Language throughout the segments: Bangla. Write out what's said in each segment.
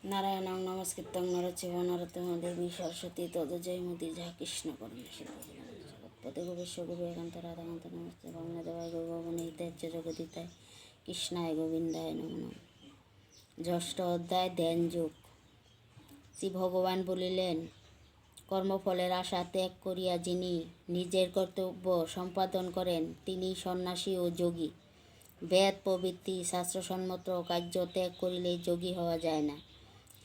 নারায়ণং নমস্কৃত্যং নরচৈব নরোত্তমঃ দেবী সরস্বতী তদজয়মুদি যাহা কৃষ্ণ পরমে জগৎপতে গোবিশ্ব গুরু একান্ত রাধাকান্ত নমস্তে বামনাদেবায় গৌরবনে হিতাচ্য জগদিতায় কৃষ্ণায় গোবিন্দায় নমঃ নমঃ। ষষ্ঠ অধ্যায় ধ্যান যোগ। শ্রী ভগবান বলিলেন, কর্মফলের আশা ত্যাগ করিয়া যিনি নিজের কর্তব্য সম্পাদন করেন তিনি সন্ন্যাসী ও যোগী। বেদ প্রভৃতি শাস্ত্রসম্মত কার্য ত্যাগ করিলে যোগী হওয়া যায় না।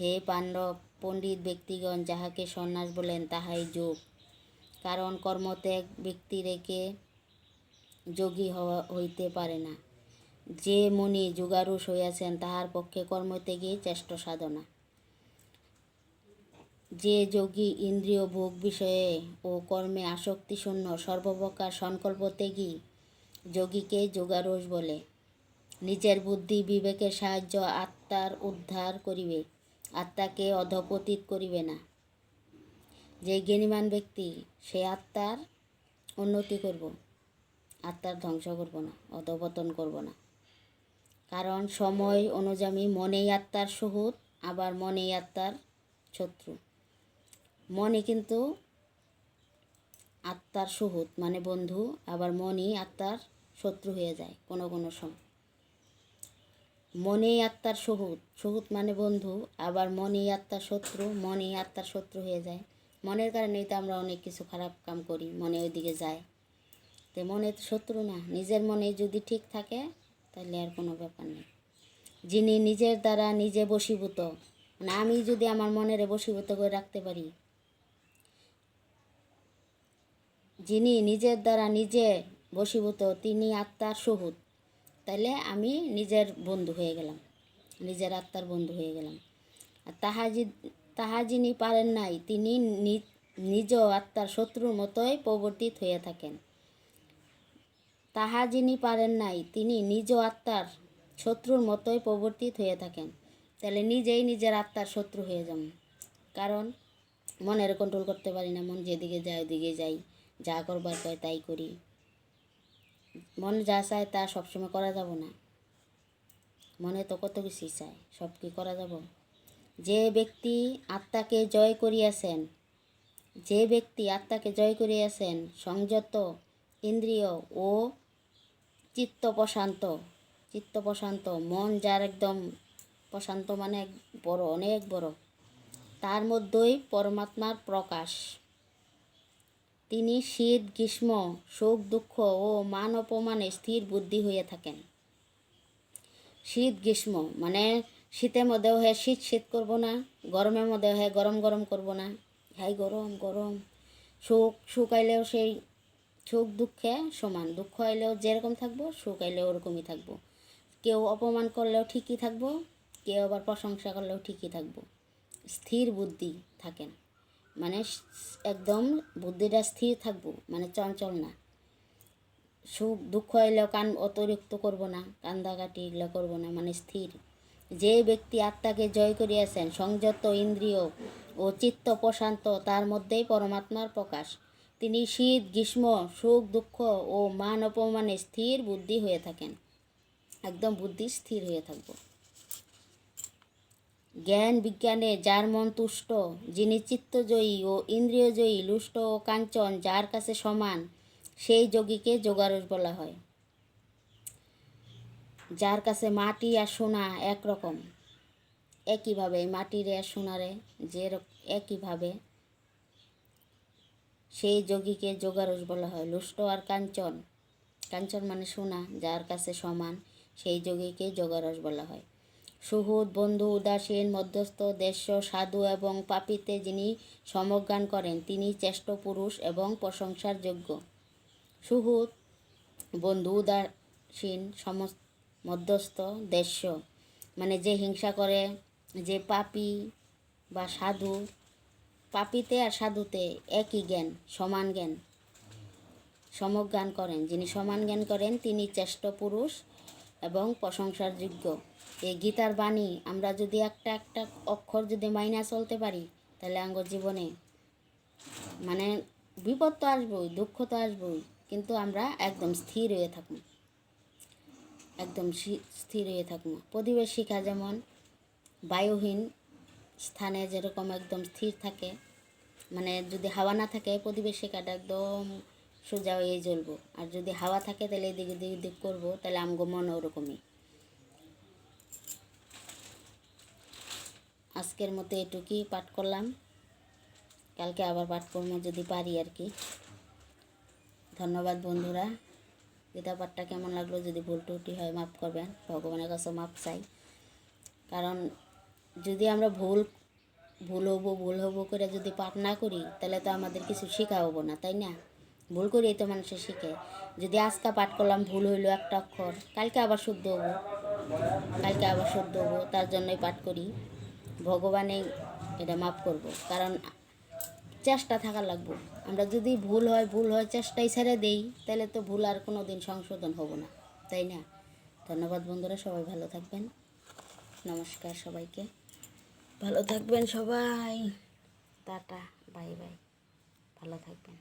হে পাণ্ডব, পণ্ডিত ব্যক্তিগণ যাহাকে সন্ন্যাস বলেন তাহাই যোগ। কারণ কর্মত্যাগ ব্যক্তি রেখে যোগী হইতে পারে না। যে মুনি যোগারূঢ় হইয়াছেন তাহার পক্ষে কর্মত্যাগই শ্রেষ্ঠ সাধনা। যে যোগী ইন্দ্রিয় ভোগ বিষয়ে ও কর্মে আসক্তিশূন্য সর্বপ্রকার সংকল্পত্যাগী যোগীকে যোগারূঢ় বলে। নিজের বুদ্ধি বিবেকের সাহায্য আত্মার উদ্ধার করিবে, আত্মাকে অধঃপতিত করিবে না। যে জ্ঞানীমান ব্যক্তি সে আত্মার উন্নতি করব, আত্মার ধ্বংস করব না, অধঃপতন করব না। কারণ সময় অনুযায়ী মনেই আত্মার সুহৃৎ, আবার মনেই আত্মার শত্রু। মনে কিন্তু আত্মার সুহৃৎ মানে বন্ধু, আবার মনই আত্মার শত্রু হয়ে যায় কোনো কোনো সময়। মনেই আত্মার সুহৃৎ মানে বন্ধু, আবার মনেই আত্মার শত্রু, মনেই আত্মার শত্রু হয়ে যায়। মনের কারণেই তো আমরা অনেক কিছু খারাপ কাম করি, মনে ওইদিকে যায়। তো মনে তো শত্রু না, নিজের মনে যদি ঠিক থাকে তাহলে আর কোনো ব্যাপার নেই। যিনি নিজের দ্বারা নিজে বশীভূত, মানে আমি যদি আমার মনের বশীভূত করে রাখতে পারি, যিনি নিজের দ্বারা নিজে বশীভূত তিনি আত্মার সুহৃৎ, তাইলে আমি নিজের বন্ধু হয়ে গেলাম, নিজের আত্মার বন্ধু হয়ে গেলাম। আর তাহা যিনি পারেন নাই তিনি নিজ আত্মার শত্রুর মতোই প্রবর্তিত হয়ে থাকেন। তাহা যিনি পারেন নাই তিনি নিজ আত্মার শত্রুর মতোই প্রবর্তিত হয়ে থাকেন। তাহলে নিজেই নিজের আত্মার শত্রু হয়ে যান। কারণ মনের কন্ট্রোল করতে পারি না, মন যেদিকে যায় ওদিকে যাই, যা করবার কয় তাই করি। মন যা চায় তা সবসময় করা যাব না, মনে তো কত কিছুই চায়, সব কি করা যাব? যে ব্যক্তি আত্মাকে জয় করিয়াছেন, সংযত ইন্দ্রিয় ও চিত্ত প্রশান্ত, মন যার একদম প্রশান্ত মানে বড়, অনেক বড়, তার মধ্যেই পরমাত্মার প্রকাশ। তিনি শীত গ্রীষ্ম সুখ দুঃখ ও মান অপমানে স্থির বুদ্ধি হয়ে থাকেন। শীত গ্রীষ্ম মানে শীতের মধ্যেও হ্যাঁ শীত করব না, গরমের মধ্যেও হ্যাঁ গরম করব না, হ্যাঁ গরম। সুখ আইলেও সেই সুখ দুঃখে সমান, দুঃখ আইলেও যেরকম থাকবো সুখ আইলেও ওরকমই থাকবো। কেউ অপমান করলেও ঠিকই থাকবো, কেউ আবার প্রশংসা করলেও ঠিকই থাকবো। স্থির বুদ্ধি থাকেন, মানে একদম বুদ্ধিটা স্থির থাকবো, মানে চঞ্চল না। সুখ দুঃখ এলেও অতিরিক্ত করব না, কান্দাকাটি এগুলো করবো না, মানে স্থির। যে ব্যক্তি আত্মাকে জয় করিয়াছেন, সংযত ইন্দ্রিয় ও চিত্ত প্রশান্ত, তার মধ্যেই পরমাত্মার প্রকাশ। তিনি শীত গ্রীষ্ম সুখ দুঃখ ও মান অপমানে স্থির বুদ্ধি হয়ে থাকেন। একদম বুদ্ধি স্থির হয়ে থাকবো। জ্ঞান বিজ্ঞানে যার মন তুষ্ট, যিনি চিত্তজয়ী ও ইন্দ্রিয়জয়ী, লুষ্ট ও কাঞ্চন যার কাছে সমান, সেই যোগীকে যোগারূঢ় বলা হয়। যার কাছে মাটি আর সোনা একরকম, একইভাবে মাটির আর সোনারে যে একইভাবে, সেই যোগীকে যোগারূঢ় বলা হয়। লুষ্ট আর কাঞ্চন মানে সোনা, যার কাছে সমান, সেই যোগীকে যোগারূঢ় বলা হয়। সুহৃৎ বন্ধু উদাসীন মধ্যস্থ দেশ্য সাধু এবং পাপীতে যিনি সমজ্ঞান করেন তিনি শ্রেষ্ঠ পুরুষ এবং প্রশংসার যোগ্য। সুহৃৎ বন্ধু উদাসীন মধ্যস্থ দেশ্য মানে যে হিংসা করে, যে পাপী বা সাধু, পাপীতে আর সাধুতে একই জ্ঞান, সমান জ্ঞান, সমজ্ঞান করেন, যিনি সমান জ্ঞান করেন তিনি শ্রেষ্ঠ পুরুষ এবং প্রশংসার যোগ্য। এই গীতার বাণী আমরা যদি একটা অক্ষর যদি মাইনা চলতে পারি, তাহলে আমার জীবনে মানে বিপদ তো আসবই, দুঃখ তো আসবই, কিন্তু আমরা একদম স্থির হয়ে থাকবো, একদম স্থির হয়ে থাকবো। প্রদীপের শিখা যেমন বায়ুহীন স্থানে যেরকম একদম স্থির থাকে, মানে যদি হাওয়া না থাকে প্রদীপের শিখাটা একদম সোজা হয়ে জ্বলবো, আর যদি হাওয়া থাকে তাহলে এদিক এদিক এদিক করবো, তাহলে আমগো মনে ওরকমই। আজকের মতো এটুকুই পাঠ করলাম, কালকে আবার পাঠ করবো যদি পারি আর কি। ধন্যবাদ বন্ধুরা। গীতা পাঠটা কেমন লাগলো, যদি ভুল ত্রুটি হয় মাফ করবেন, ভগবানের কাছে মাফ চাই। কারণ যদি আমরা ভুল হবো করে যদি পাঠ না করি, তাহলে তো আমাদের কিছু শেখা হবো না, তাই না? ভুল করেই তো মানুষের শিখে। যদি আজকে পাঠ করলাম ভুল হইলো একটা অক্ষর, কালকে আবার শুদ্ধ হবো, তার জন্যই পাঠ করি। ভগবানই এটা মাফ করব, কারণ চেষ্টা থাকা লাগবো। আমরা যদি ভুল হয় চেষ্টাই ছেড়ে দেই, তাহলে তো ভুল আর কোনো দিন সংশোধন হবো না, তাই না? ধন্যবাদ বন্ধুরা, সবাই ভালো থাকবেন। নমস্কার সবাইকে, ভালো থাকবেন সবাই। টাটা, বাই বাই, ভালো থাকবেন।